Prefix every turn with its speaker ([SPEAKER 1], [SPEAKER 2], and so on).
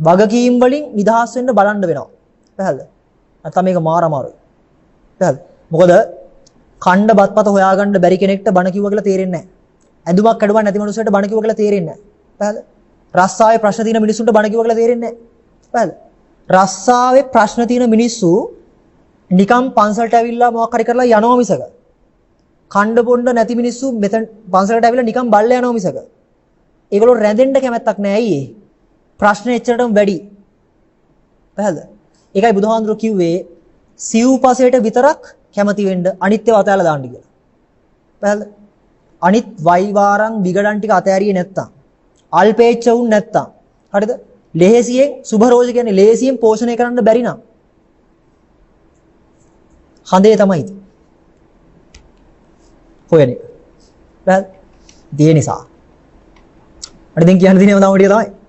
[SPEAKER 1] වගකීම් වලින් නිදහස් වෙන්න බලන්න වෙනවා. පැහැදිලිද? නැත්නම් මේක මාර අමාරුයි. පැහැදිලිද? මොකද කණ්ඩ බත්පත හොයාගන්න බැරි කෙනෙක්ට බණ කිව්වා කියලා තේරෙන්නේ නැහැ. ඇඳුමක් කඩුවක් නැති මිනිස්සුන්ට බණ කිව්වා කියලා තේරෙන්නේ නැහැ. පැහැදිලිද? රස්සාවේ ප්‍රශ්න තියෙන මිනිස්සුන්ට බණ කිව්වා කියලා තේරෙන්නේ නැහැ. පැහැදිලිද? රස්සාවේ ප්‍රශ්න තියෙන මිනිස්සු නිකම් පන්සලට ඇවිල්ලා මොකක් හරි කරලා යනවා මිසක කණ්ඩ පොණ්ඩ නැති මිනිස්සු මෙතන පන්සලට ඇවිල්ලා නිකම් බල්ල යනවා මිසක ඒගොල්ලෝ රැඳෙන්න කැමැත්තක් නැහැ. ඇයි ඒ? ප්‍රශ්නේ එච්චරටම වැඩි. පැහැදිලිද? ඒකයි බුදුහාඳුර කිව්වේ සිව්පසයට විතරක් කැමති වෙන්න අනිත්‍යව අතහැරලා දාන්න කියලා. පැහැදිලිද? අනිත් වෛවාරං විගඩන් ටික අතහැරියේ නැත්තම් අල්පේච්ඡ වුන් නැත්තම් හරිද? ලේසියෙන් සුභ රෝජ කියන්නේ ලේසියෙන් පෝෂණය කරන්න බැරි නම් හඳේ තමයි හොයන එක. පැහැදිලිද? ඒ නිසා. අර දැන් කියන්න දිනේම තමයි ටික තමයි.